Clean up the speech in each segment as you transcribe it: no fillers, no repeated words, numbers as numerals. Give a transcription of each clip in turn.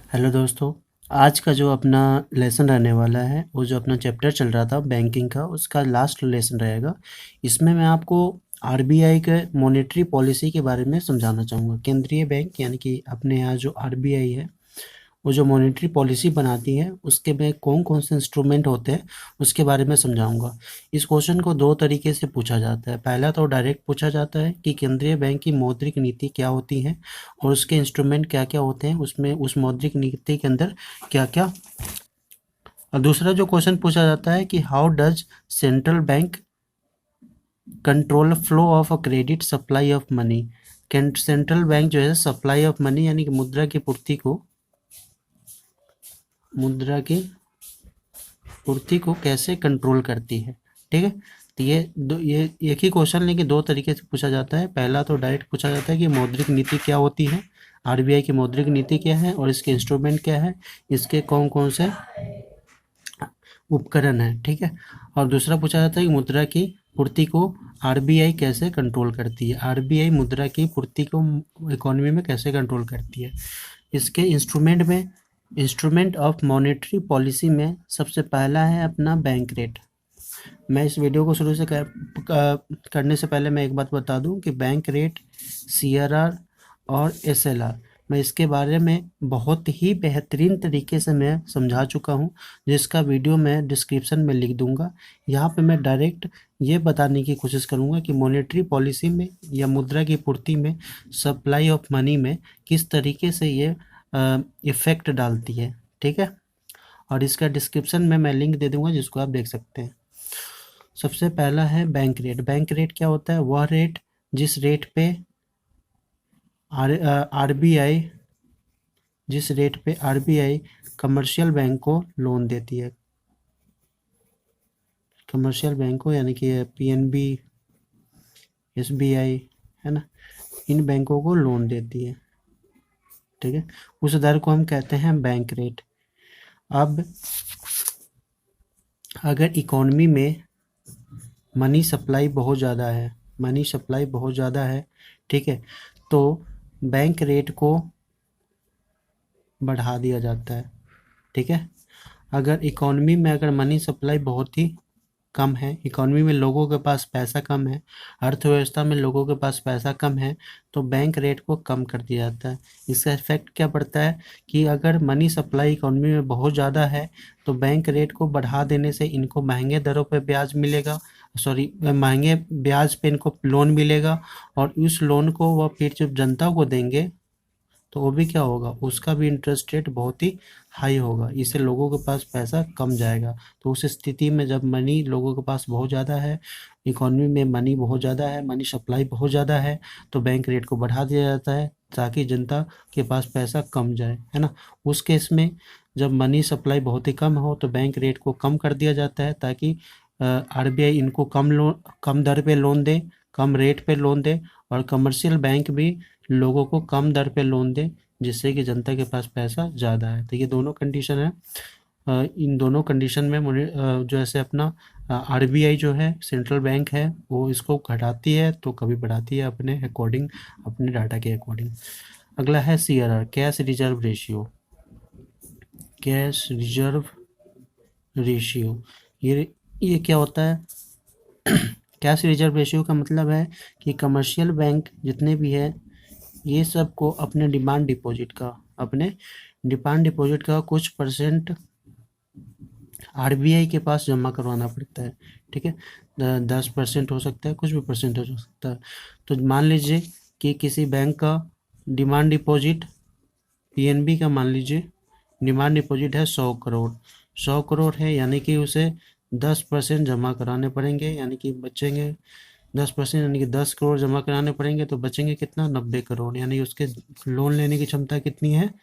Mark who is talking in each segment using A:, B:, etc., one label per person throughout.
A: Hello दोस्तों। आज का जो अपना लेसन रहने वाला है, वो जो अपना चैप्टर चल रहा था बैंकिंग का, उसका लास्ट लेसन रहेगा। इसमें मैं आपको आरबीआई के मॉनेटरी पॉलिसी के बारे में समझाना चाहूँगा। केंद्रीय बैंक यानी कि अपने यहाँ जो आरबीआई है, वो जो मॉनेटरी पॉलिसी बनाती है, उसके में कौन-कौन से इंस्ट्रूमेंट होते हैं, उसके बारे में समझाऊँगा। इस क्वेश्चन को 2 तरीके से पूछा जाता है। पहला तो डायरेक्ट पूछा जाता है कि केंद्रीय बैंक की मौद्रिक नीति क्या होती है और उसके इंस्ट्रूमेंट क्या-क्या होते हैं, उसमें उस मौद्रिक नीति के अंदर क्या-क्या। और दूसरा जो क्वेश्चन पूछा जाता है कि how does central bank control flow of a credit supply of money. Central bank जो है सप्लाई ऑफ मनी यानी कि मुद्रा की पूर्ति को कैसे कंट्रोल करती है। ठीक है, तो ये एक ही क्वेश्चन लेकिन 2 तरीके से पूछा जाता है। पहला तो डायरेक्ट पूछा जाता है कि मौद्रिक नीति क्या होती है, आरबीआई की मौद्रिक नीति क्या है और इसके इंस्ट्रूमेंट क्या है, इसके कौन-कौन से उपकरण है। ठीक है, और दूसरा पूछा जाता है कि मुद्रा की पूर्ति को आरबीआई कैसे कंट्रोल करती है। आरबीआई मुद्रा की पूर्ति को इकोनॉमी में कैसे कंट्रोल करती है। इसके इंस्ट्रूमेंट ऑफ मॉनेटरी पॉलिसी में सबसे पहला है अपना बैंक रेट। मैं इस वीडियो को शुरू से करने से पहले मैं एक बात बता दूं कि बैंक रेट, सीआरआर और एसएलआर, मैं इसके बारे में बहुत ही बेहतरीन तरीके से मैं समझा चुका हूं, जिसका वीडियो मैं डिस्क्रिप्शन में लिख दूंगा। यहाँ पे मैं डायरेक्ट ये बताने की कोशिश करूंगा कि मॉनेटरी पॉलिसी में या मुद्रा की पूर्ति में, सप्लाई ऑफ मनी में किस तरीके से ये इफ़ेक्ट डालती है। ठीक है, और इसका डिस्क्रिप्शन में मैं लिंक दे दूंगा जिसको आप देख सकते हैं। सबसे पहला है बैंक रेट। बैंक रेट क्या होता है? वह रेट जिस रेट पे आरबीआई कमर्शियल बैंक को लोन देती है। कमर्शियल बैंक को यानी कि पीएनबी, एसबीआई, है ना, इन बैंकों को लोन देती है। ठीक है, उस दर को हम कहते हैं बैंक रेट। अब अगर इकोनॉमी में मनी सप्लाई बहुत ज़्यादा है, ठीक है, तो बैंक रेट को बढ़ा दिया जाता है। ठीक है, अगर इकोनॉमी में अगर मनी सप्लाई बहुत ही कम है, इकोनॉमी में लोगों के पास पैसा कम है, अर्थव्यवस्था में लोगों के पास पैसा कम है, तो बैंक रेट को कम कर दिया जाता है। इसका इफेक्ट क्या पड़ता है कि अगर मनी सप्लाई इकोनॉमी में बहुत ज़्यादा है, तो बैंक रेट को बढ़ा देने से इनको महंगे दरों पे ब्याज मिलेगा, महंगे ब्याज पे इनको लोन मिलेगा, और उस लोन को वह फिर जब जनता को देंगे तो वो भी क्या होगा, उसका भी इंटरेस्ट रेट बहुत ही हाई होगा। इससे लोगों के पास पैसा कम जाएगा। तो उस स्थिति में जब मनी लोगों के पास बहुत ज़्यादा है, इकोनॉमी में मनी बहुत ज़्यादा है, मनी सप्लाई बहुत ज़्यादा है, तो बैंक रेट को बढ़ा दिया जाता है ताकि जनता के पास पैसा कम जाए, है ना। उस केस में जब मनी सप्लाई बहुत ही कम हो तो बैंक रेट को कम कर दिया जाता है ताकि आरबीआई इनको कम दर पे लोन दे, कम रेट पे लोन दे, और कमर्शियल बैंक भी लोगों को कम दर पे लोन दे, जिससे कि जनता के पास पैसा ज़्यादा है। तो ये दोनों कंडीशन है। इन दोनों कंडीशन में जो ऐसे अपना आरबीआई जो है सेंट्रल बैंक है, वो इसको घटाती है तो कभी बढ़ाती है अपने अकॉर्डिंग, अपने डाटा के अकॉर्डिंग। अगला है CRR, cash reserve ratio. Cash reserve ratio, ये क्या होता है? कैश रिजर्व रेशियो का मतलब है कि कमर्शियल बैंक जितने भी है, ये सबको अपने डिमांड डिपॉजिट का कुछ परसेंट आरबीआई के पास जमा करवाना पड़ता है। ठीक है, 10% हो सकता है, कुछ भी परसेंटेज हो सकता है। तो मान लीजिए कि किसी बैंक का डिमांड डिपॉजिट, पीएनबी का मान लीजिए डिमांड डिपॉजिट है 100 करोड़ है, यानी कि उसे 10% जमा कराने पड़ेंगे, यानी कि बचेंगे 10%, यानी कि 10 करोड़ जमा कराने पड़ेंगे, तो बचेंगे कितना, 90 करोड़। यानी उसके लोन लेने की क्षमता कितनी है,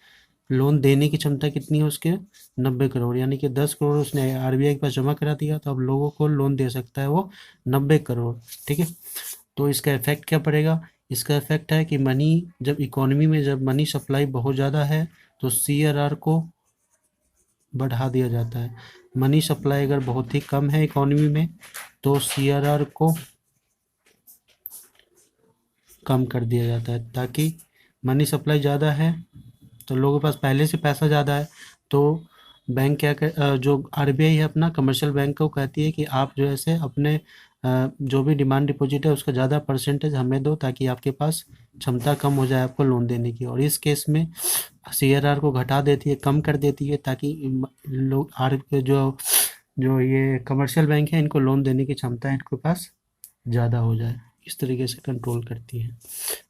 A: लोन देने की क्षमता कितनी है उसके, 90 करोड़। यानी कि 10 करोड़ उसने आरबीआई के पास जमा करा दिया, तो अब लोगों को लोन दे सकता है वो 90 करोड़। ठीक है, तो इसका इफेक्ट क्या पड़ेगा? इसका इफेक्ट है कि जब इकोनॉमी में जब मनी सप्लाई बहुत ज़्यादा है तो सीआरआर को बढ़ा दिया जाता है। मनी सप्लाई अगर बहुत ही कम है इकोनॉमी में तो सीआरआर को कम कर दिया जाता है, ताकि मनी सप्लाई ज़्यादा है तो लोगों के पास पहले से पैसा ज़्यादा है, तो बैंक जो आरबीआई है अपना कमर्शियल बैंक को कहती है कि आप जो है से अपने जो भी डिमांड डिपॉजिट है उसका ज़्यादा परसेंटेज हमें दो, ताकि आपके पास क्षमता कम हो जाए आपको लोन देने की। और इस केस में सीआरआर को घटा देती है, कम कर देती है, ताकि लोग जो ये कमर्शियल बैंक है इनको लोन देने की क्षमता इनके पास ज़्यादा हो जाए, इस तरीके से कंट्रोल करती है।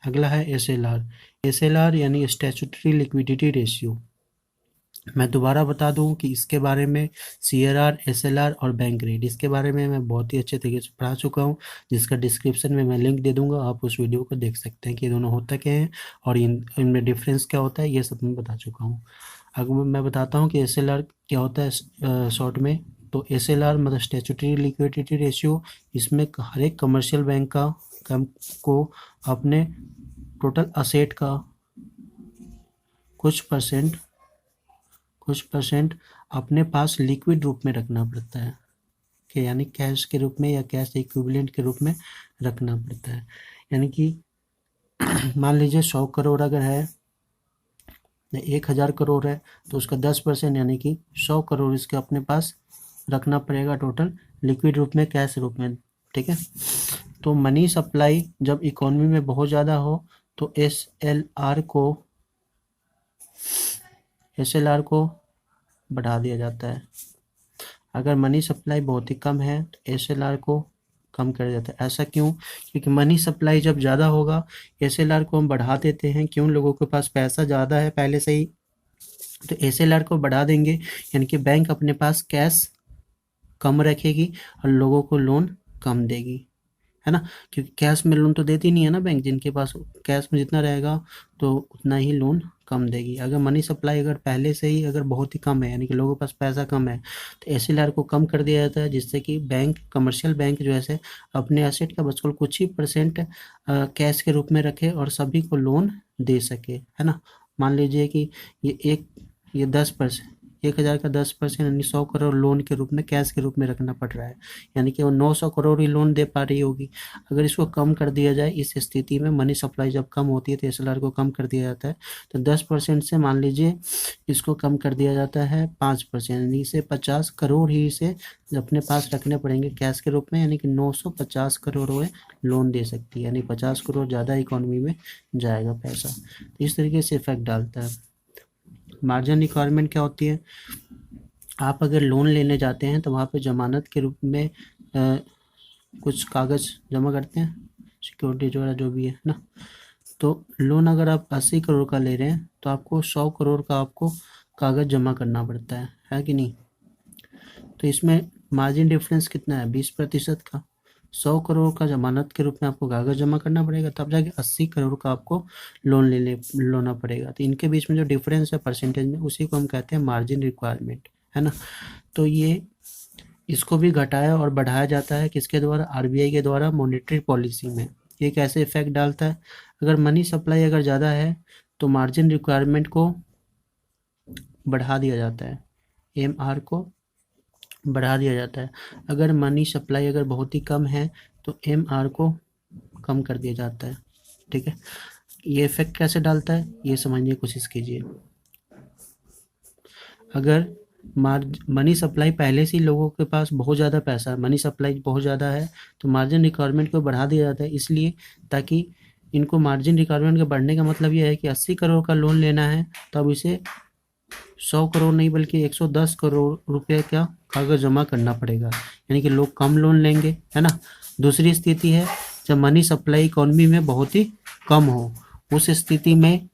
A: अगला है एसएलआर। एसएलआर यानी स्टैट्यूटरी लिक्विडिटी रेशियो। मैं दोबारा बता दूं कि इसके बारे में सीआरआर, एसएलआर और बैंक रेट, इसके बारे में मैं बहुत ही अच्छे तरीके से पढ़ा चुका हूं, जिसका डिस्क्रिप्शन में मैं लिंक दे दूंगा, आप उस वीडियो को देख सकते हैं कि ये दोनों होता क्या है और इनमें डिफरेंस क्या होता है, ये सब मैं बता चुका हूँ। अगर मैं बताता हूँ कि एसएलआर क्या होता है शॉर्ट में, तो एसएलआर मतलब स्टैट्यूटरी लिक्विडिटी रेशियो, इसमें हर एक कमर्शियल बैंक को अपने टोटल असेट का कुछ परसेंट अपने पास लिक्विड रूप में रखना पड़ता है, कि यानी कैश के रूप में या कैश इक्विवेलेंट के रूप में रखना पड़ता है। यानी कि मान लीजिए 100 करोड़ अगर है, 1000 करोड़ है, तो उसका 10% यानी कि 100 करोड़ इसके अपने पास रखना पड़ेगा टोटल लिक्विड रूप में, कैश रूप में। ठीक है, तो मनी सप्लाई जब इकोनॉमी में बहुत ज़्यादा हो तो एसएलआर को बढ़ा दिया जाता है। अगर मनी सप्लाई बहुत ही कम है तो एसएलआर को कम कर जाता है। ऐसा क्यों? क्योंकि मनी सप्लाई जब ज़्यादा होगा एसएलआर को हम बढ़ा देते हैं। क्यों? लोगों के पास पैसा ज़्यादा है पहले से ही, तो एसएलआर को बढ़ा देंगे, यानी कि बैंक अपने पास कैश कम रखेगी और लोगों को लोन कम देगी, है ना। क्योंकि कैश में लोन तो देती नहीं है ना बैंक, जिनके पास कैश में जितना रहेगा तो उतना ही लोन कम देगी। अगर मनी सप्लाई अगर पहले से ही अगर बहुत ही कम है, यानी कि लोगों के पास पैसा कम है, तो एसएलआर को कम कर दिया जाता है, जिससे कि कमर्शियल बैंक जो है अपने एसेट का बस कुछ ही परसेंट कैश के रूप में रखे और सभी को लोन दे सके, है ना। मान लीजिए कि ये 10%, 1000 का 10% यानी 100 करोड़ लोन के रूप में कैश के रूप में रखना पड़ रहा है, यानी कि वो 900 करोड़ ही लोन दे पा रही होगी। अगर इसको कम कर दिया जाए, इस स्थिति में मनी सप्लाई जब कम होती है तो एसएलआर को कम कर दिया जाता है, तो 10% से मान लीजिए इसको कम कर दिया जाता है 5%, यानी इसे 50 करोड़ ही इसे अपने पास रखने पड़ेंगे कैश के रूप में, यानी कि 950 करोड़ वो लोन दे सकती है, यानी 50 करोड़ ज़्यादा इकोनॉमी में जाएगा पैसा। तो इस तरीके से इफेक्ट डालता है। मार्जिन रिक्वायरमेंट क्या होती है? आप अगर लोन लेने जाते हैं तो वहाँ पे ज़मानत के रूप में कुछ कागज़ जमा करते हैं, सिक्योरिटी वगैरह जो भी है ना। तो लोन अगर आप 80 करोड़ का ले रहे हैं तो आपको 100 करोड़ का आपको कागज़ जमा करना पड़ता है कि नहीं। तो इसमें मार्जिन डिफरेंस कितना है? 20% का। 100 करोड़ का ज़मानत के रूप में आपको कागज़ जमा करना पड़ेगा, तब जाके 80 करोड़ का आपको लोन लेना पड़ेगा। तो इनके बीच में जो डिफरेंस है परसेंटेज में, उसी को हम कहते हैं मार्जिन रिक्वायरमेंट, है ना। तो इसको भी घटाया और बढ़ाया जाता है किसके द्वारा? आरबीआई के द्वारा मॉनेटरी पॉलिसी में। ये कैसे इफेक्ट डालता है? अगर मनी सप्लाई अगर ज़्यादा है तो मार्जिन रिक्वायरमेंट को बढ़ा दिया जाता है, एमआर को बढ़ा दिया जाता है। अगर मनी सप्लाई अगर बहुत ही कम है तो एमआर को कम कर दिया जाता है। ठीक है, ये इफेक्ट कैसे डालता है ये समझने की कोशिश कीजिए। अगर मनी सप्लाई पहले से ही लोगों के पास बहुत ज़्यादा पैसा, मनी सप्लाई बहुत ज़्यादा है, तो मार्जिन रिक्वायरमेंट को बढ़ा दिया जाता है, इसलिए ताकि इनको मार्जिन रिक्वायरमेंट के बढ़ने का मतलब ये है कि 80 करोड़ का लोन लेना है तो अब इसे 100 करोड़ नहीं बल्कि 110 करोड़ रुपए का कागज़ जमा करना पड़ेगा, यानी कि लोग कम लोन लेंगे, है ना। दूसरी स्थिति है जब मनी सप्लाई इकोनॉमी में बहुत ही कम हो, उस स्थिति में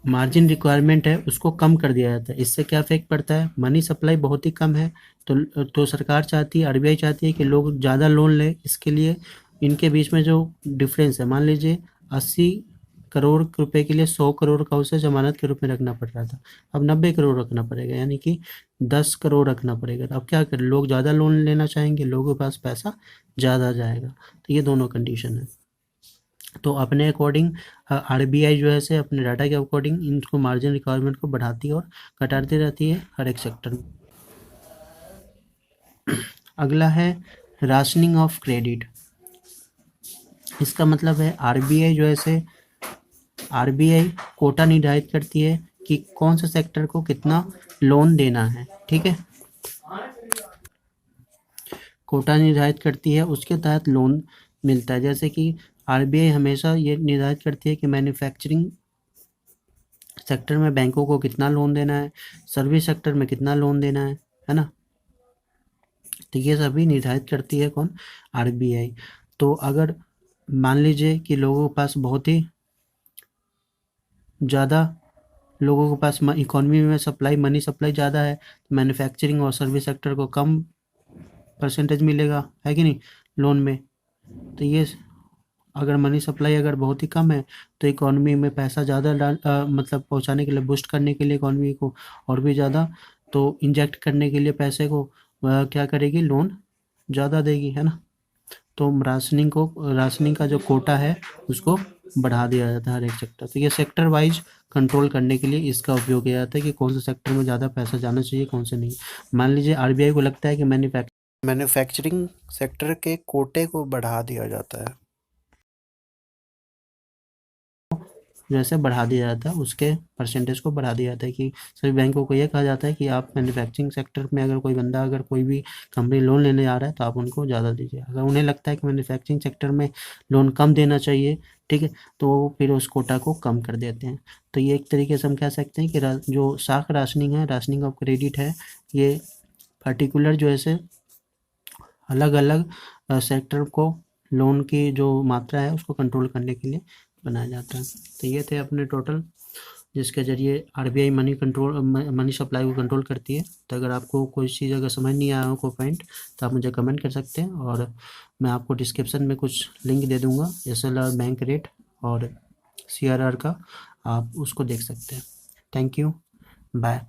A: मार्जिन रिक्वायरमेंट है उसको कम कर दिया जाता है। इससे क्या इफेक्ट पड़ता है? मनी सप्लाई बहुत ही कम है तो सरकार चाहती है, आरबीआई चाहती है कि लोग ज़्यादा लोन लें। इसके लिए इनके बीच में जो डिफरेंस है, मान लीजिए 80 करोड़ रुपए के लिए 100 करोड़ का उसे जमानत के रूप में रखना पड़ रहा था, अब 90 करोड़ रखना पड़ेगा, यानी कि 10 करोड़ रखना पड़ेगा। अब क्या करें? लोग ज़्यादा लोन लेना चाहेंगे, लोगों के पास पैसा ज़्यादा जाएगा। तो ये दोनों कंडीशन है। तो अपने अकॉर्डिंग आरबीआई जो है से अपने डाटा के अकॉर्डिंग इनको मार्जिन रिक्वायरमेंट को बढ़ाती है और घटाती रहती है हर एक सेक्टर में। अगला है राशनिंग ऑफ क्रेडिट। इसका मतलब है आरबीआई जो है से आरबीआई कोटा निर्धारित करती है कि कौन सा सेक्टर को कितना लोन देना है, ठीक है। कोटा निर्धारित करती है, उसके तहत लोन मिलता है। जैसे कि आरबीआई हमेशा ये निर्धारित करती है कि मैन्युफैक्चरिंग सेक्टर में बैंकों को कितना लोन देना है, सर्विस सेक्टर में कितना लोन देना है ना। तो ये सभी निर्धारित करती है कौन, आरबीआई। तो अगर मान लीजिए कि लोगों के पास बहुत ही ज़्यादा, लोगों के पास इकोनॉमी में सप्लाई, मनी सप्लाई ज़्यादा है, तो मैन्युफैक्चरिंग और सर्विस सेक्टर को कम परसेंटेज मिलेगा, है कि नहीं, लोन में। तो ये अगर मनी सप्लाई अगर बहुत ही कम है, तो इकोनॉमी में पैसा ज़्यादा मतलब पहुंचाने के लिए, बूस्ट करने के लिए इकोनॉमी को और भी ज़्यादा, तो इंजेक्ट करने के लिए पैसे को क्या करेगी, लोन ज़्यादा देगी, है ना। तो राशनिंग का जो कोटा है उसको बढ़ा दिया जाता है हर एक सेक्टर। तो ये सेक्टर वाइज कंट्रोल करने के लिए इसका उपयोग किया जाता है कि कौन से सेक्टर में ज़्यादा पैसा जाना चाहिए, कौन से नहीं। मान लीजिए आरबीआई को लगता है कि मैन्युफैक्चरिंग सेक्टर के कोटे को बढ़ा दिया जाता है, जैसे बढ़ा दिया जाता है, उसके परसेंटेज को बढ़ा दिया जाता है कि सभी बैंकों को ये कहा जाता है कि आप मैन्युफैक्चरिंग सेक्टर में अगर कोई बंदा, अगर कोई भी कंपनी लोन लेने आ रहा है तो आप उनको ज़्यादा दीजिए। अगर उन्हें लगता है कि मैन्युफैक्चरिंग सेक्टर में लोन कम देना चाहिए, ठीक है, तो वो फिर उस कोटा को कम कर देते हैं। तो ये एक तरीके से हम कह सकते हैं कि जो शाख राशनिंग है, राशनिंग ऑफ क्रेडिट है, ये पर्टिकुलर जो है अलग अलग सेक्टर को लोन की जो मात्रा है उसको कंट्रोल करने के लिए बनाया जाता है। तो ये थे अपने टोटल, जिसके ज़रिए आरबीआई मनी सप्लाई को कंट्रोल करती है। तो अगर आपको कोई चीज़ अगर समझ नहीं आया हो, कोई पॉइंट, तो आप मुझे कमेंट कर सकते हैं, और मैं आपको डिस्क्रिप्शन में कुछ लिंक दे दूँगा एसएलआर बैंक रेट और सीआरआर का, आप उसको देख सकते हैं। Thank you, bye.